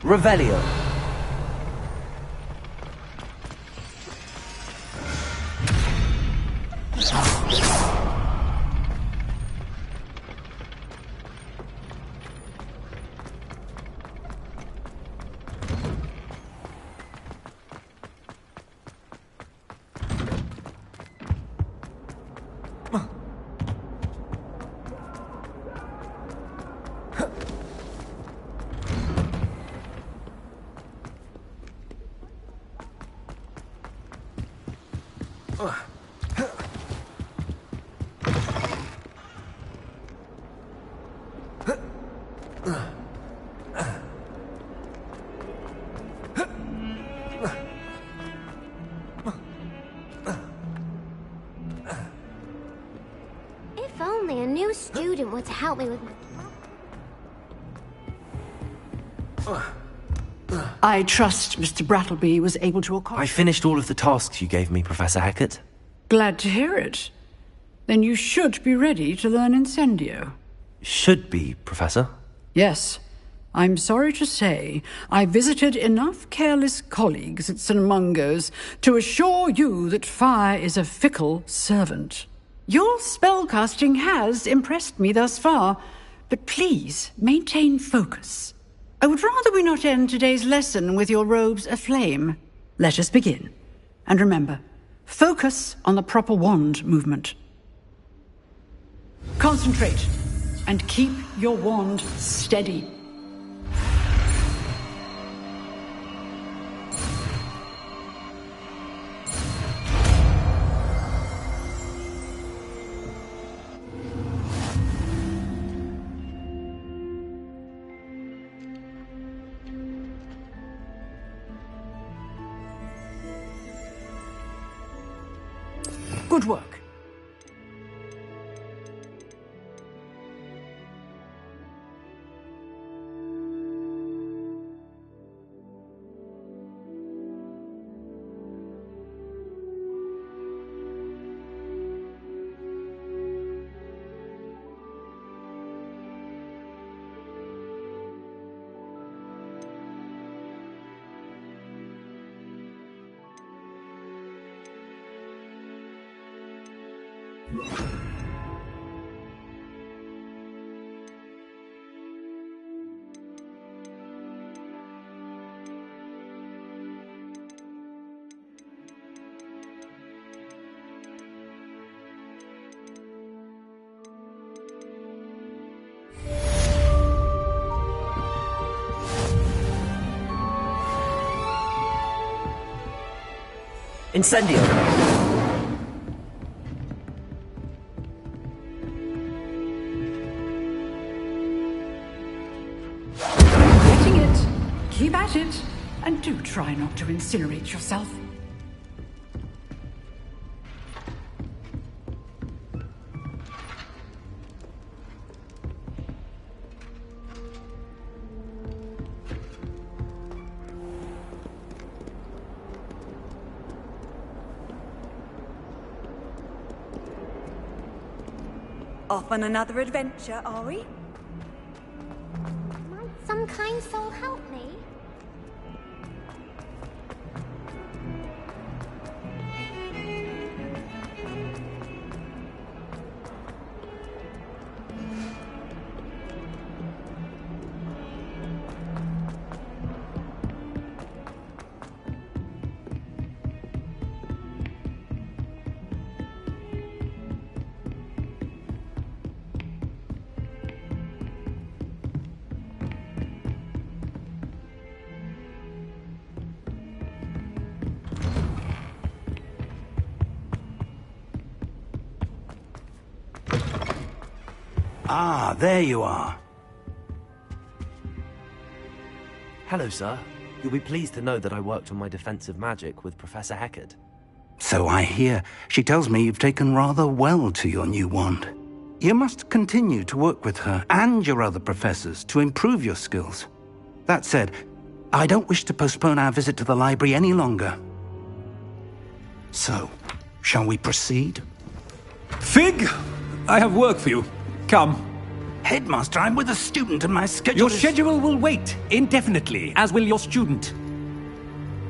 Revelio. If only a new student were to help me with my... I trust Mr. Brattleby was able to I accomplish... finished all of the tasks you gave me, Professor Hackett. Glad to hear it. Then you should be ready to learn Incendio. Should be, Professor. Yes. I'm sorry to say, I visited enough careless colleagues at St. Mungo's to assure you that fire is a fickle servant. Your spellcasting has impressed me thus far, but please maintain focus. I would rather we not end today's lesson with your robes aflame. Let us begin. And remember, focus on the proper wand movement. Concentrate, and keep your wand steady. Good work. Incendio. Getting it. Keep at it. And do try not to incinerate yourself. Off on another adventure, are we? Might some kind soul help me? Ah, there you are. Hello, sir. You'll be pleased to know that I worked on my defensive magic with Professor Hackett. So I hear. She tells me you've taken rather well to your new wand. You must continue to work with her and your other professors to improve your skills. That said, I don't wish to postpone our visit to the library any longer. So, shall we proceed? Fig! I have work for you. Come. headmaster. I'm with a student and my schedule Your is... schedule will wait indefinitely, as will your student.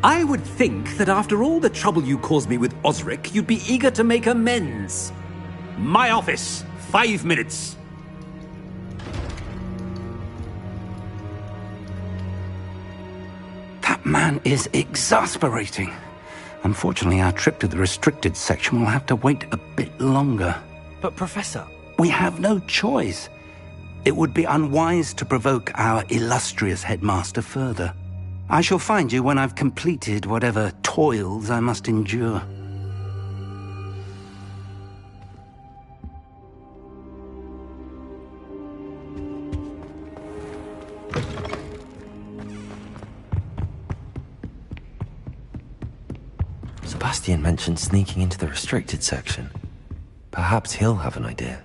I would think that after all the trouble you caused me with Osric, you'd be eager to make amends. My office, 5 minutes. That man is exasperating. Unfortunately, our trip to the restricted section will have to wait a bit longer. But Professor... We have no choice. It would be unwise to provoke our illustrious headmaster further. I shall find you when I've completed whatever toils I must endure. Sebastian mentioned sneaking into the restricted section. Perhaps he'll have an idea.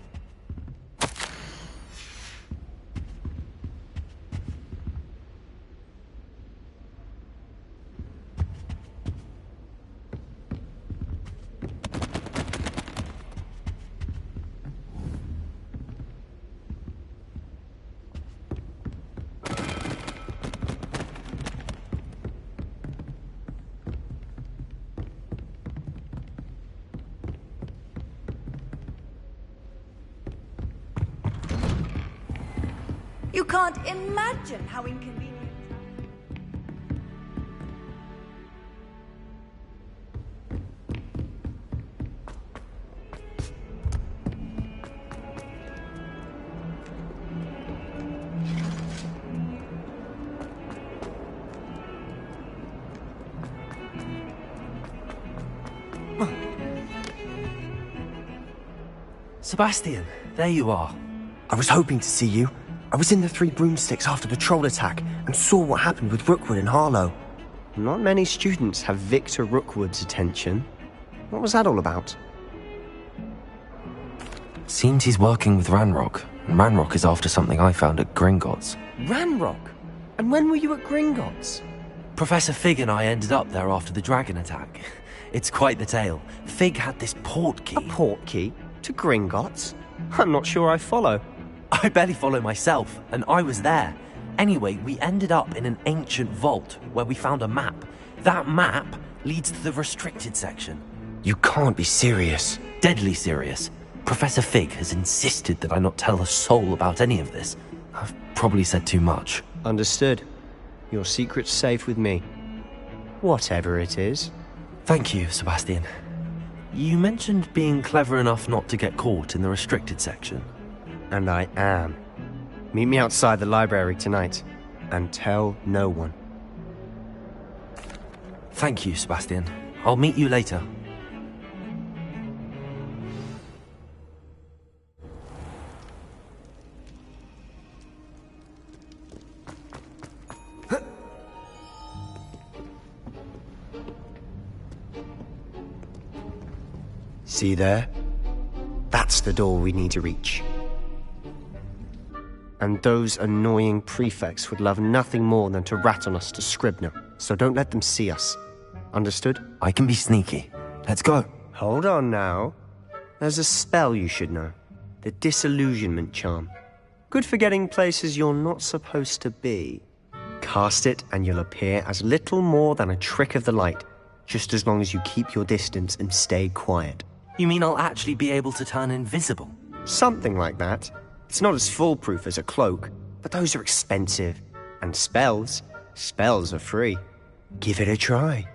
You can't imagine how inconvenient. Sebastian, there you are. I was hoping to see you. I was in the Three Broomsticks after the troll attack and saw what happened with Rookwood and Harlow. Not many students have Victor Rookwood's attention. What was that all about? Seems he's working with Ranrock, and Ranrock is after something I found at Gringotts. Ranrock? And when were you at Gringotts? Professor Fig and I ended up there after the dragon attack. It's quite the tale. Fig had this port key. A port key? To Gringotts? I'm not sure I follow. I barely follow myself, and I was there. Anyway, we ended up in an ancient vault where we found a map. That map leads to the restricted section. You can't be serious. Deadly serious. Professor Fig has insisted that I not tell a soul about any of this. I've probably said too much. Understood. Your secret's safe with me. Whatever it is. Thank you, Sebastian. You mentioned being clever enough not to get caught in the restricted section. And I am. Meet me outside the library tonight, and tell no one. Thank you, Sebastian. I'll meet you later. See there? That's the door we need to reach. And those annoying prefects would love nothing more than to rat on us to Scribner, so don't let them see us. Understood? I can be sneaky. Let's go. Hold on now. There's a spell you should know. The Disillusionment Charm. Good for getting places you're not supposed to be. Cast it and you'll appear as little more than a trick of the light, just as long as you keep your distance and stay quiet. You mean I'll actually be able to turn invisible? Something like that. It's not as foolproof as a cloak, but those are expensive. And spells are free. Give it a try.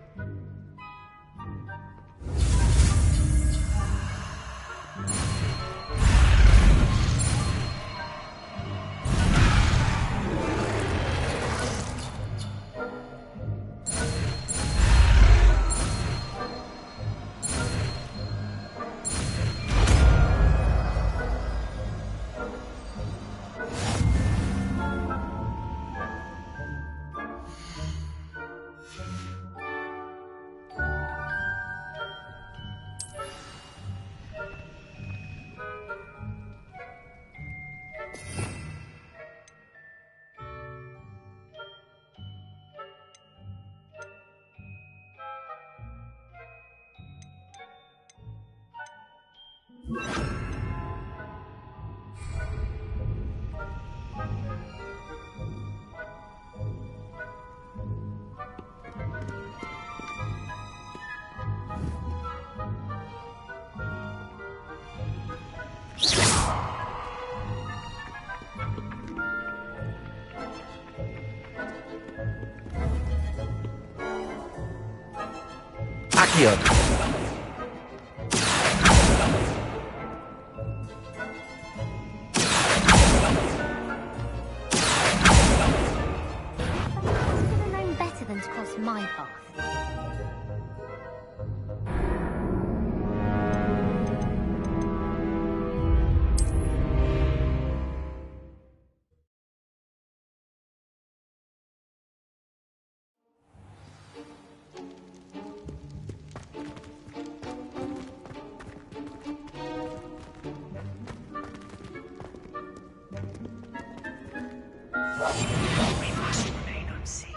Revelio! I should have known better than to cross my path. We must remain unseen.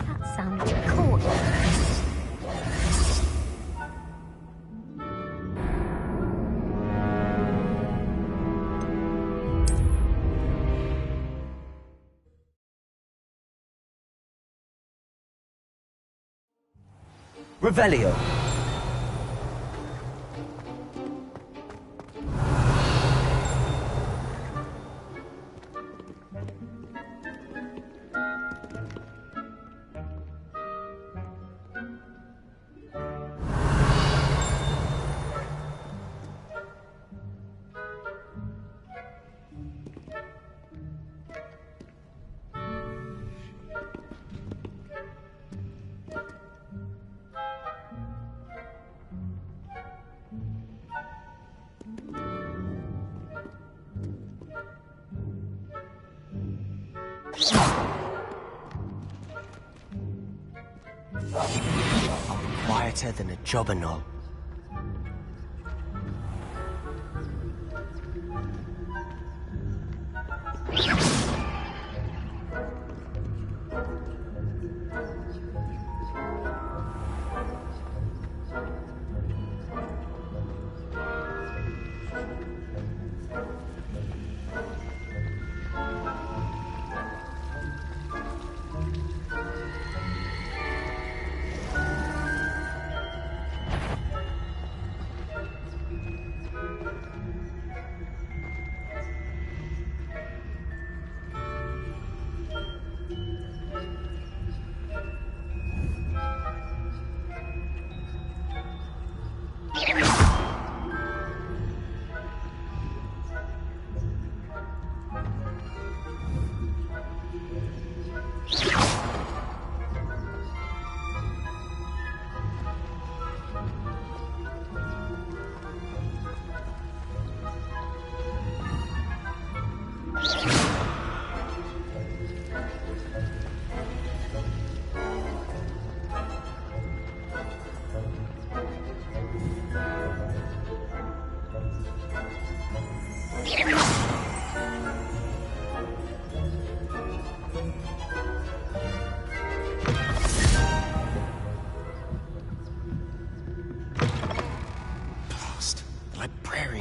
That sounded cool. Revelio! Quieter than a jobberknoll.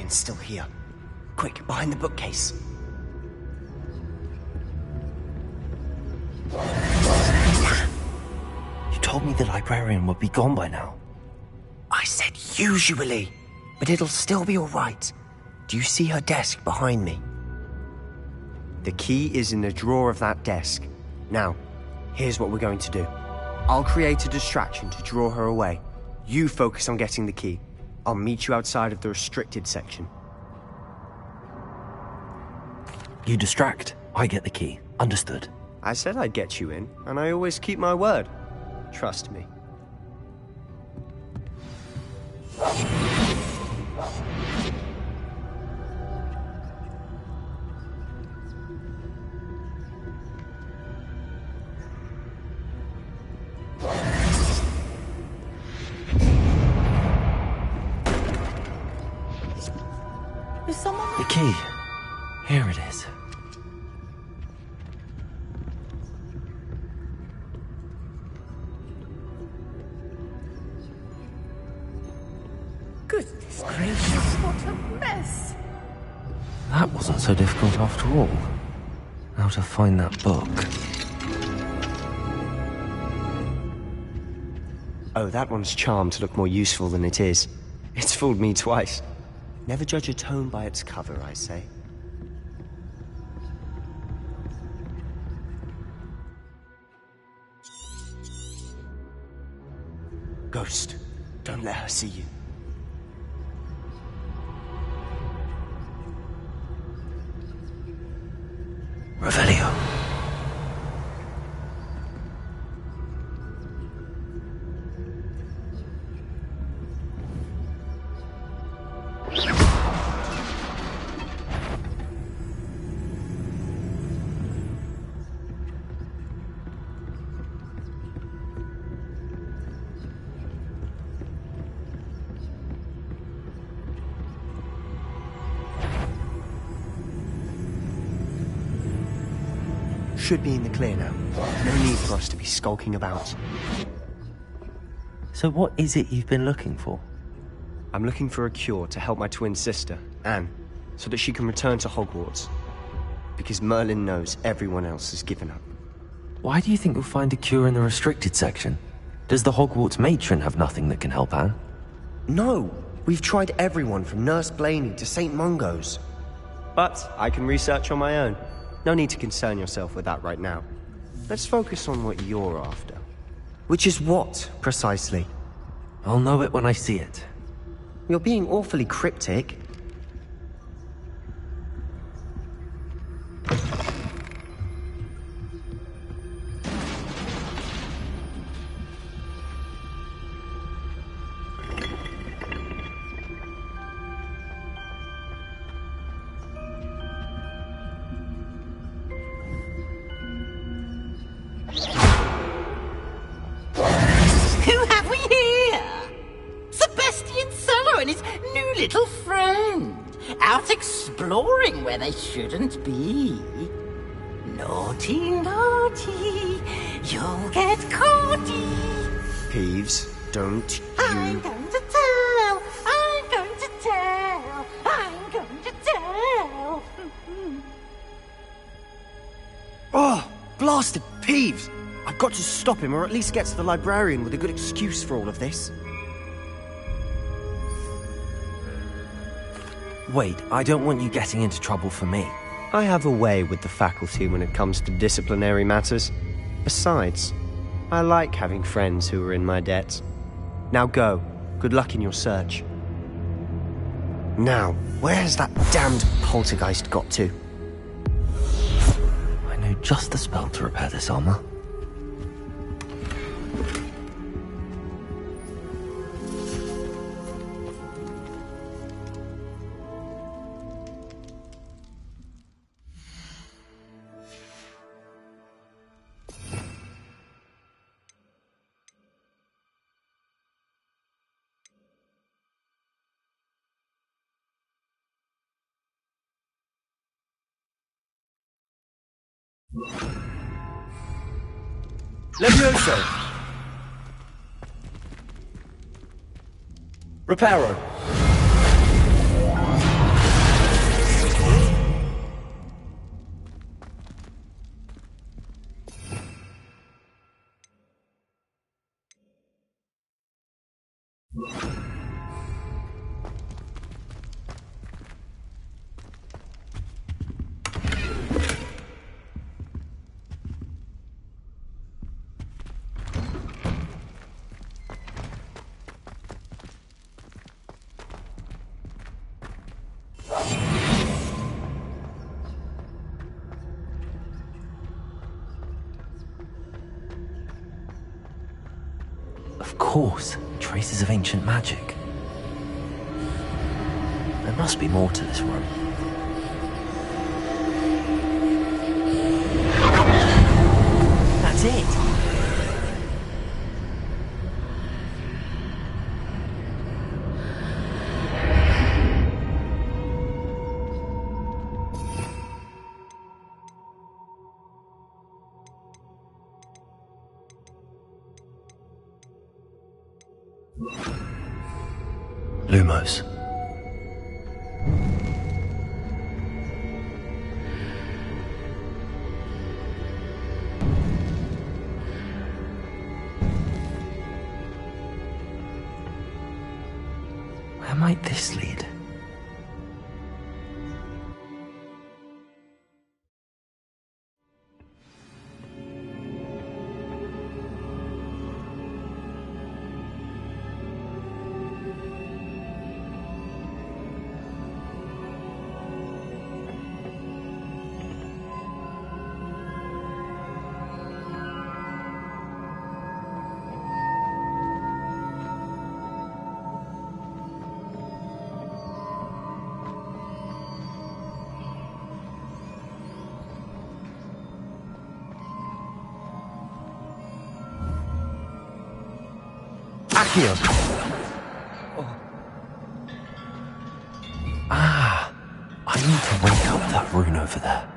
Still here. Quick, behind the bookcase. You told me the librarian would be gone by now. I said usually, but it'll still be all right. Do you see her desk behind me? The key is in the drawer of that desk. Now, here's what we're going to do. I'll create a distraction to draw her away. You focus on getting the key. I'll meet you outside of the restricted section. You distract, I get the key. Understood. I said I'd get you in, and I always keep my word. Trust me. Is someone... The key. Here it is. Goodness gracious, what a mess! That wasn't so difficult after all. How to find that book. Oh, that one's charmed to look more useful than it is. It's fooled me twice. Never judge a tome by its cover, I say. Ghost, don't let her see you. Revelio. Should be in the clear now. No need for us to be skulking about. So what is it you've been looking for? I'm looking for a cure to help my twin sister, Anne, so that she can return to Hogwarts. Because Merlin knows everyone else has given up. Why do you think you'll find a cure in the restricted section? Does the Hogwarts matron have nothing that can help Anne? No! We've tried everyone from Nurse Blaney to St. Mungo's. But I can research on my own. No need to concern yourself with that right now. Let's focus on what you're after. Which is what, precisely? I'll know it when I see it. You're being awfully cryptic. Who have we here? Sebastian Cello and his new little friend, out exploring where they shouldn't be. Naughty, naughty, you'll get caughty. Peeves, don't I'm you... going to tell, I'm going to tell, I'm going to tell. Oh, blasted Peeves! I've got to stop him, or at least get to the librarian with a good excuse for all of this. Wait, I don't want you getting into trouble for me. I have a way with the faculty when it comes to disciplinary matters. Besides, I like having friends who are in my debt. Now go. Good luck in your search. Now, where has that damned poltergeist got to? I know just the spell to repair this armor. Levioso! Reparo! Of course, traces of ancient magic. There must be more to this room. That's it! Lumos. Where might this lead? Accio! Ah, I need to wake up that rune over there.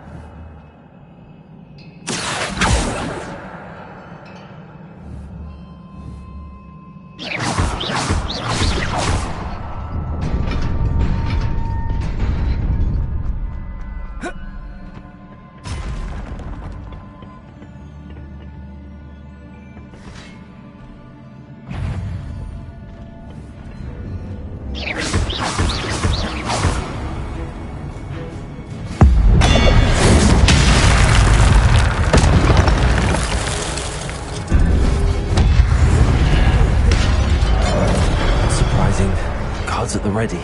At the ready.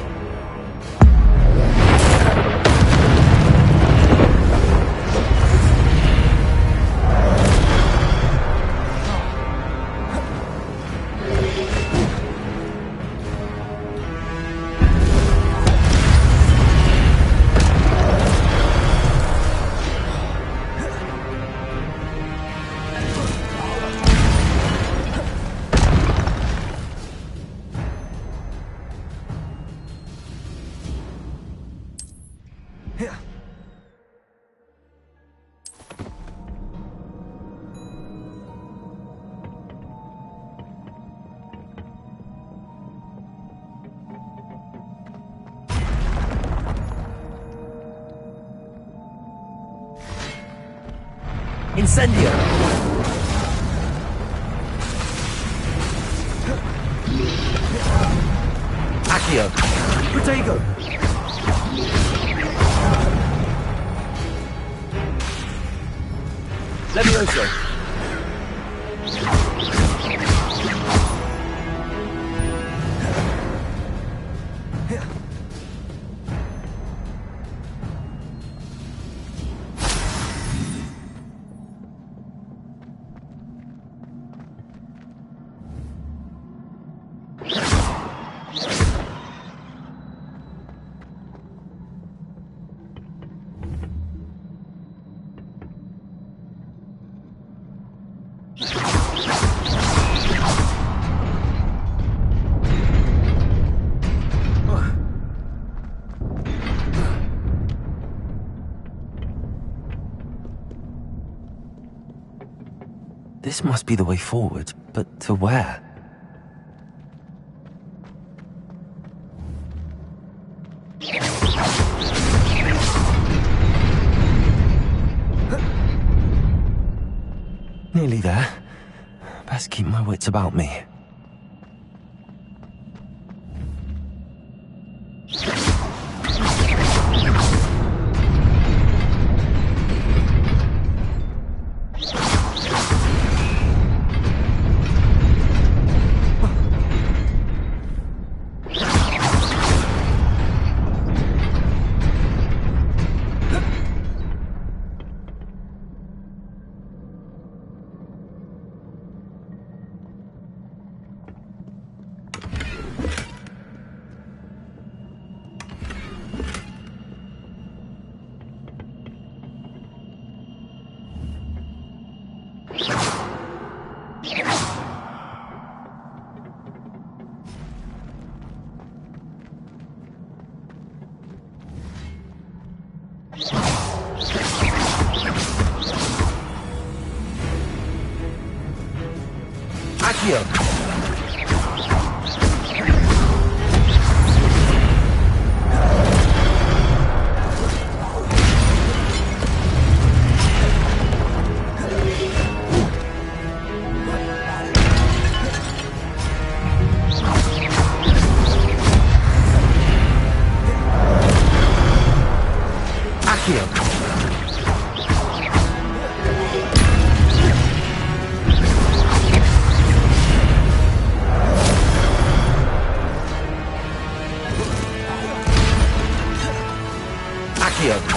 Incendio! Accio! Protego! Levioso! This must be the way forward, but to where? Nearly there. Best keep my wits about me. Accio.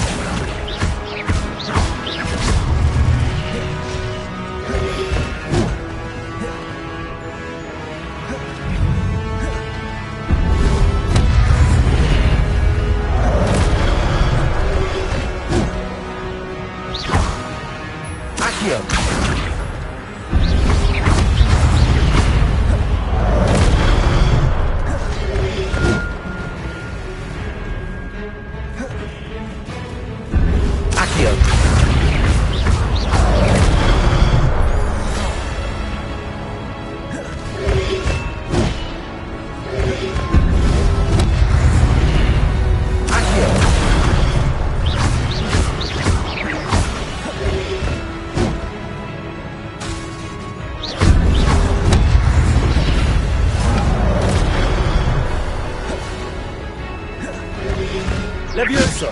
Levioso!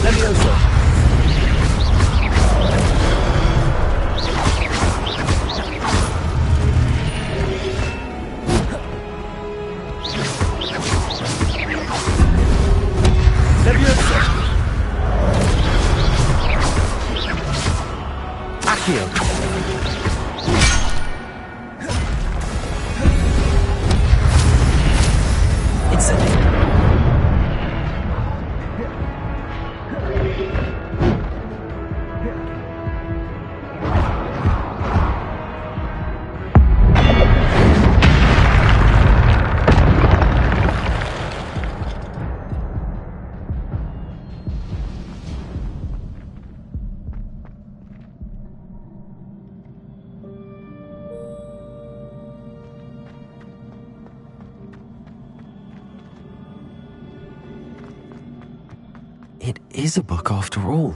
Levioso! Levioso! Accio! Incendio. It is a book after all.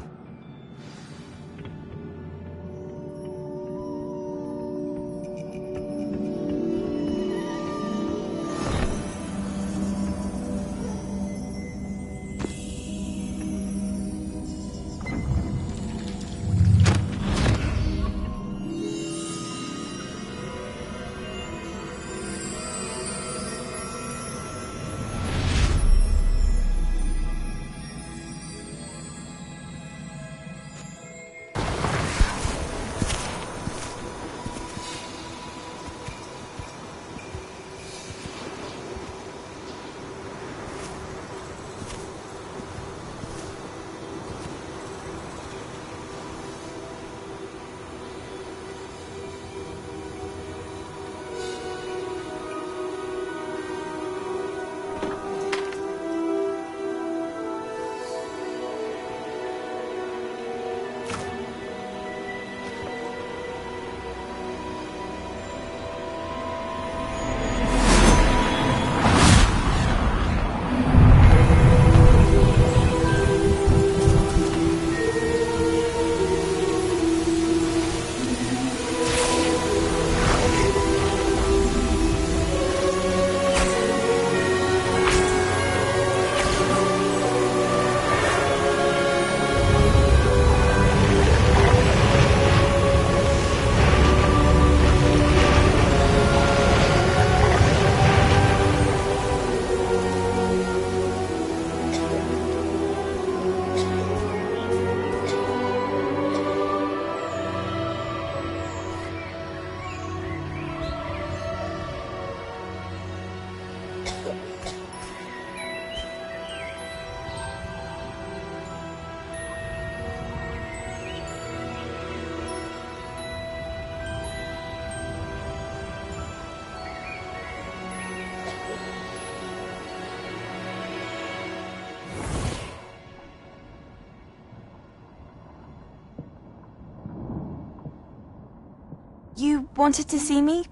You wanted to see me?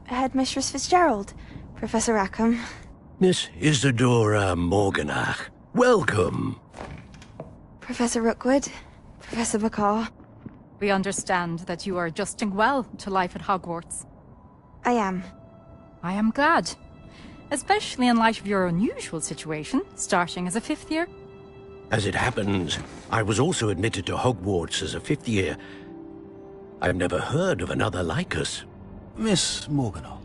Headmistress Fitzgerald? Professor Rackham? Miss Isadora Morganach. Welcome. Professor Rookwood? Professor McCaw? We understand that you are adjusting well to life at Hogwarts. I am. I am glad. Especially in light of your unusual situation, starting as a 5th year. As it happens, I was also admitted to Hogwarts as a 5th year. I've never heard of another like us. Miss Morganach,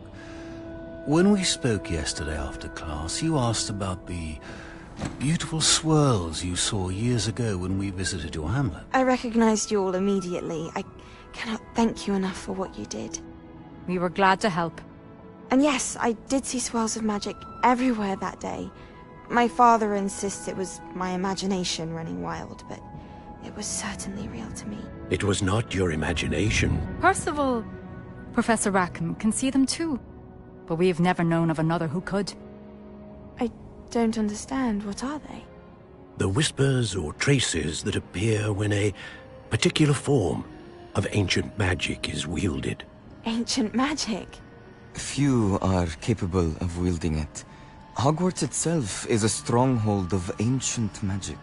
when we spoke yesterday after class, you asked about the beautiful swirls you saw years ago when we visited your hamlet. I recognized you all immediately. I cannot thank you enough for what you did. We were glad to help. And yes, I did see swirls of magic everywhere that day. My father insists it was my imagination running wild, but it was certainly real to me. It was not your imagination. Percival, Professor Rackham can see them too. But we have never known of another who could. I don't understand. What are they? The whispers or traces that appear when a particular form of ancient magic is wielded. Ancient magic? Few are capable of wielding it. Hogwarts itself is a stronghold of ancient magic.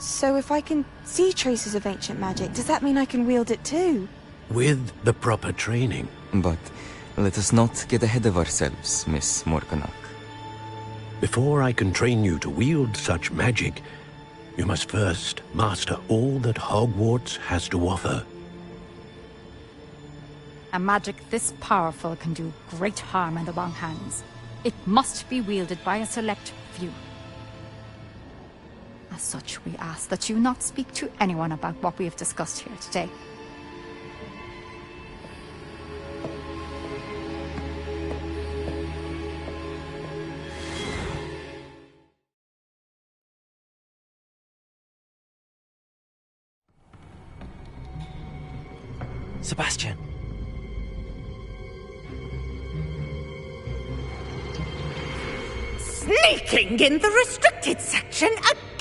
So if I can see traces of ancient magic, does that mean I can wield it too? With the proper training. But let us not get ahead of ourselves, Miss Morganach. Before I can train you to wield such magic, you must first master all that Hogwarts has to offer. A magic this powerful can do great harm in the wrong hands. It must be wielded by a select few. As such, we ask that you not speak to anyone about what we have discussed here today. Sebastian. Sneaking in the restricted section again!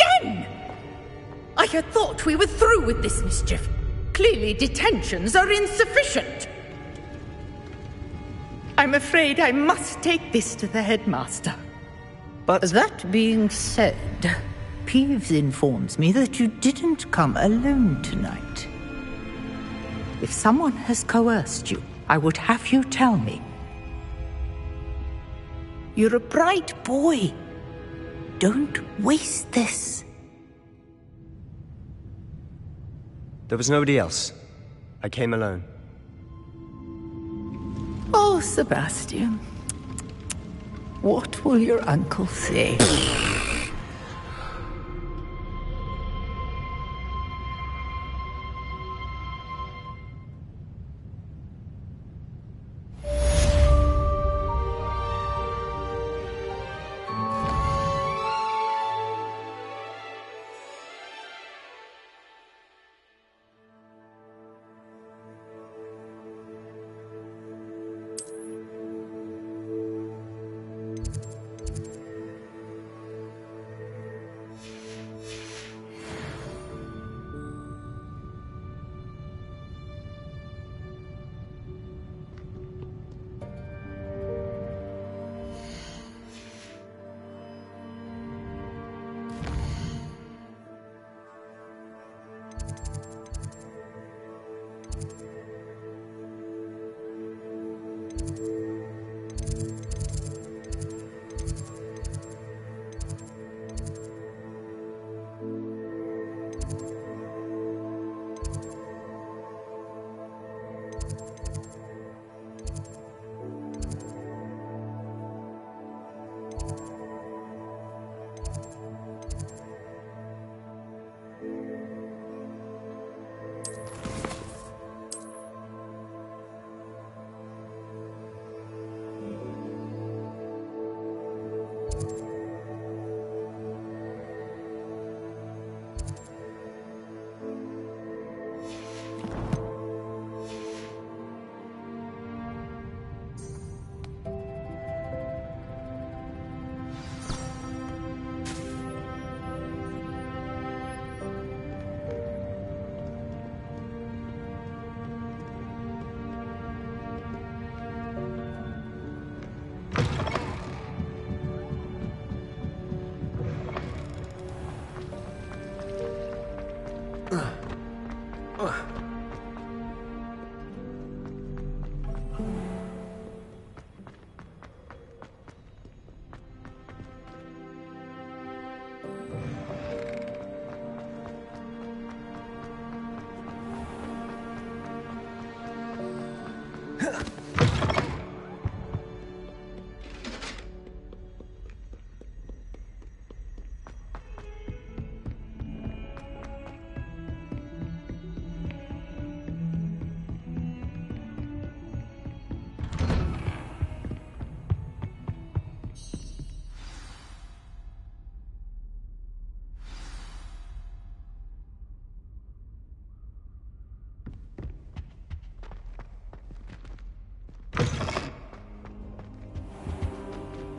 I had thought we were through with this mischief. Clearly detentions are insufficient. I'm afraid I must take this to the headmaster. But that being said, Peeves informs me that you didn't come alone tonight. If someone has coerced you, I would have you tell me. You're a bright boy. Don't waste this. there was nobody else. I came alone. Oh, Sebastian. What will your uncle say?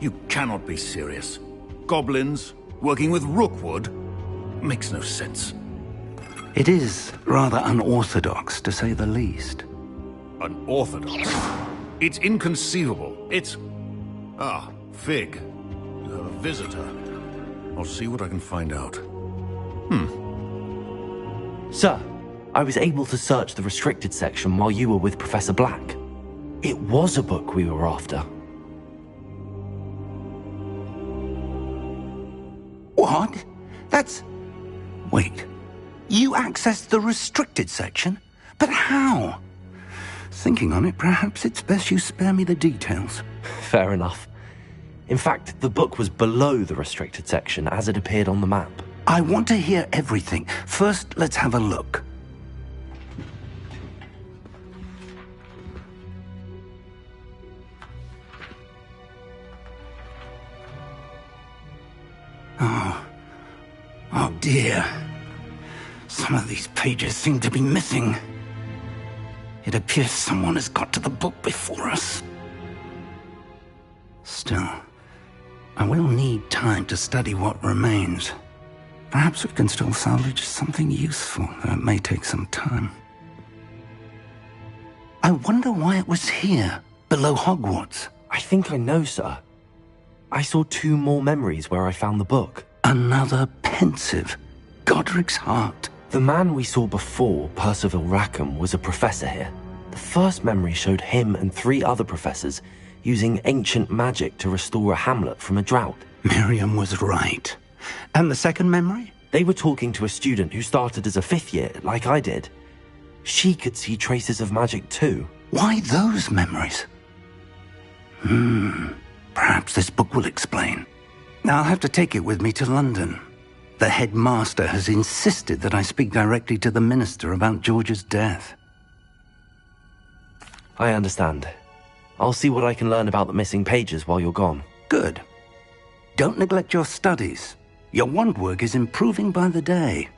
You cannot be serious. Goblins working with Rookwood? Makes no sense. It is rather unorthodox, to say the least. Unorthodox? It's inconceivable. It's... Ah, Fig. You have a visitor. I'll see what I can find out. Sir, I was able to search the restricted section while you were with Professor Black. It was a book we were after. What? That's... Wait. You accessed the restricted section? But how? Thinking on it, perhaps it's best you spare me the details. Fair enough. In fact, the book was below the restricted section as it appeared on the map. I want to hear everything. First, let's have a look. Oh dear. Some of these pages seem to be missing. It appears someone has got to the book before us. Still, I will need time to study what remains. Perhaps we can still salvage something useful, though it may take some time. I wonder why it was here, below Hogwarts. I think I know, sir. I saw 2 more memories where I found the book. Another pensive. Godric's heart. The man we saw before, Percival Rackham, was a professor here. The first memory showed him and 3 other professors using ancient magic to restore a hamlet from a drought. Miriam was right. And the second memory? They were talking to a student who started as a 5th year, like I did. She could see traces of magic too. Why those memories? Perhaps this book will explain. Now I'll have to take it with me to London. The headmaster has insisted that I speak directly to the minister about George's death. I understand. I'll see what I can learn about the missing pages while you're gone. Good. Don't neglect your studies. Your wand work is improving by the day.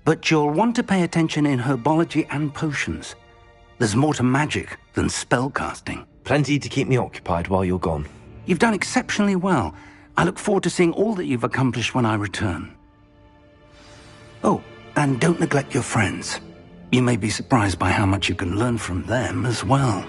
But you'll want to pay attention in herbology and potions. There's more to magic than spellcasting. Plenty to keep me occupied while you're gone. You've done exceptionally well. I look forward to seeing all that you've accomplished when I return. Oh, and don't neglect your friends. You may be surprised by how much you can learn from them as well.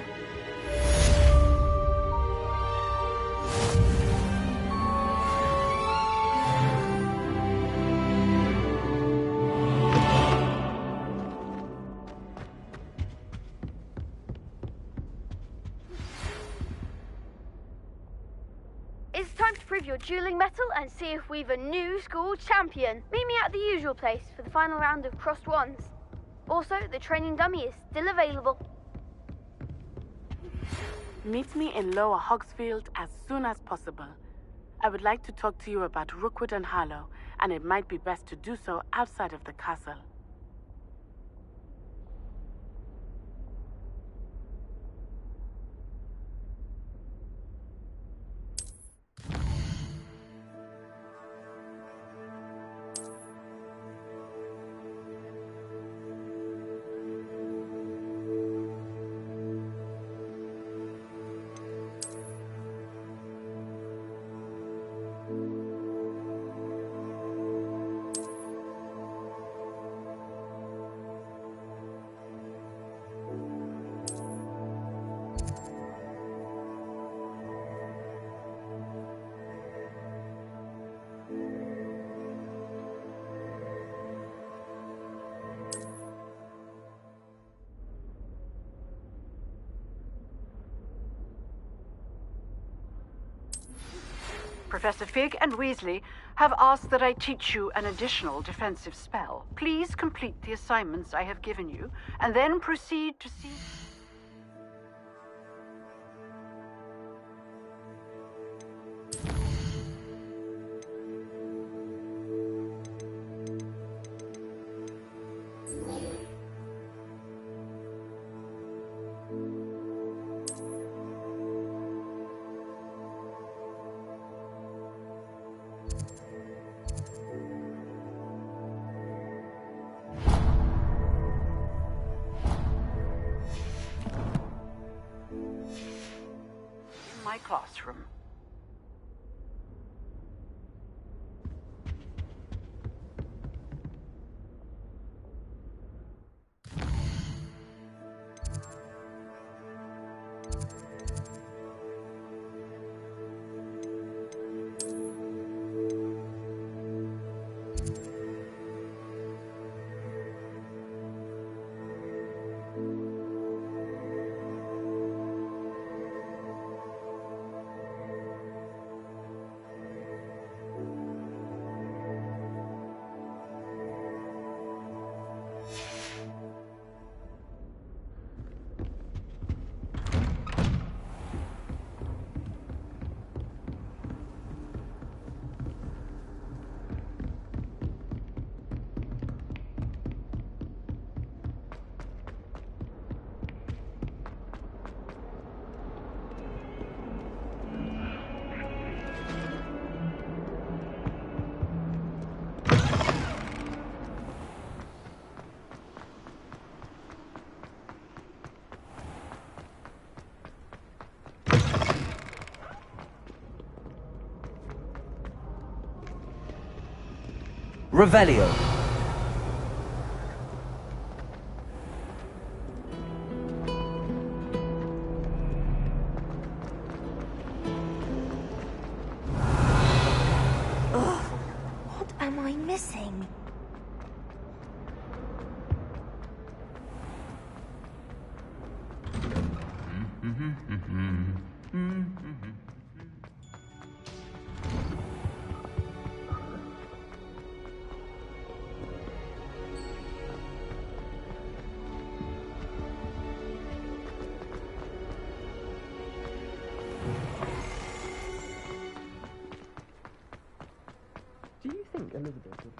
It's time to prove your dueling mettle and see if we've a new school champion. Meet me at the usual place for the final round of crossed wands. Also, the training dummy is still available. Meet me in Lower Hogsfield as soon as possible. I would like to talk to you about Rookwood and Harlow, and it might be best to do so outside of the castle. Professor Fig and Weasley have asked that I teach you an additional defensive spell. Please complete the assignments I have given you, and then proceed to see... my classroom. Revelio. Ugh, what am I missing? Do you think Elizabeth would...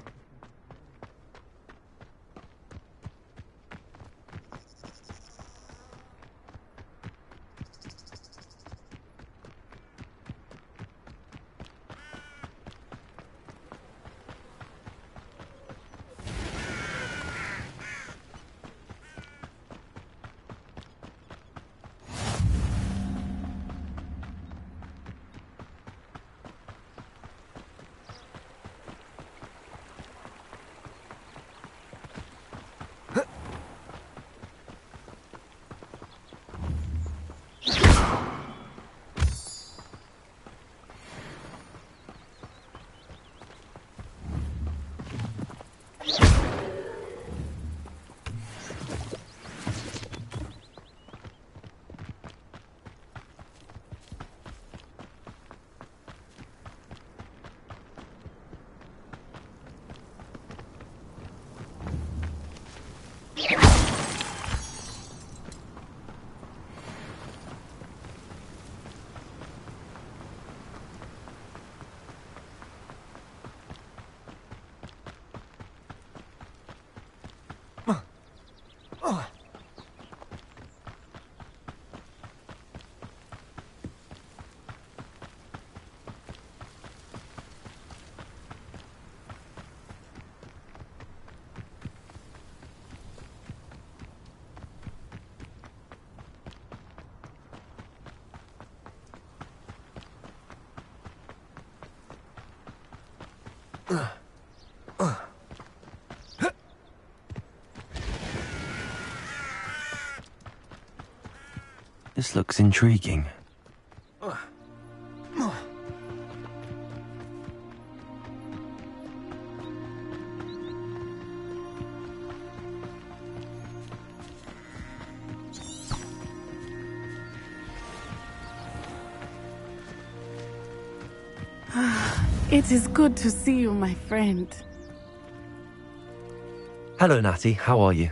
This looks intriguing. It is good to see you, my friend. Hello, Natty. How are you?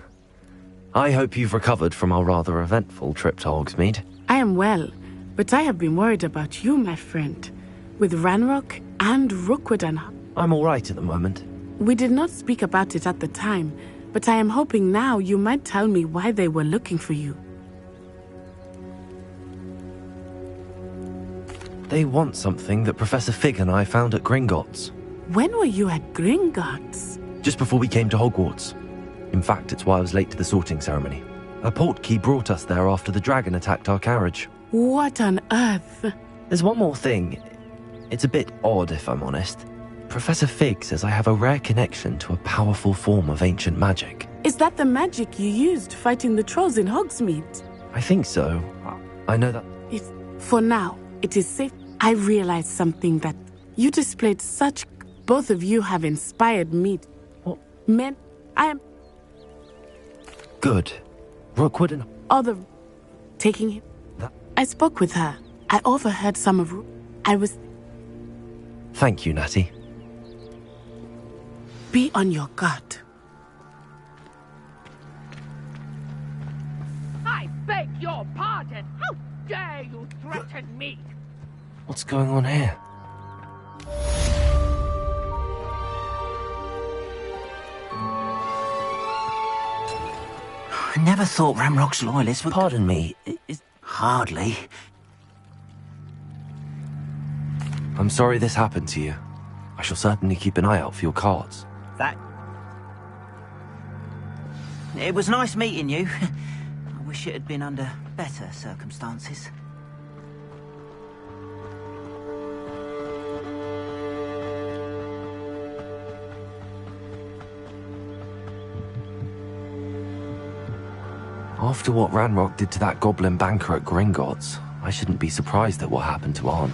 I hope you've recovered from our rather eventful trip to Hogsmeade. I am well, but I have been worried about you, my friend. With Ranrock and Rookwood and... I'm all right at the moment. We did not speak about it at the time, but I am hoping now you might tell me why they were looking for you. They want something that Professor Fig and I found at Gringotts. When were you at Gringotts? Just before we came to Hogwarts. In fact, it's why I was late to the sorting ceremony. A portkey brought us there after the dragon attacked our carriage. What on earth? There's one more thing. It's a bit odd, if I'm honest. Professor Fig says I have a rare connection to a powerful form of ancient magic. Is that the magic you used fighting the trolls in Hogsmeade? I think so. I know that... For now, it is safe. I realized something that you displayed such... Both of you have inspired me. What? Men, I am... Good. Rookwood and... Other... Taking it. I spoke with her. I overheard some of... I was... Thank you, Natty. Be on your guard. I beg your pardon. How dare you threaten me? What's going on here? I never thought Ramrock's loyalists would... Pardon me, Hardly. I'm sorry this happened to you. I shall certainly keep an eye out for your cards. It was nice meeting you. I wish it had been under better circumstances. After what Ranrock did to that goblin banker at Gringotts, I shouldn't be surprised at what happened to Arn.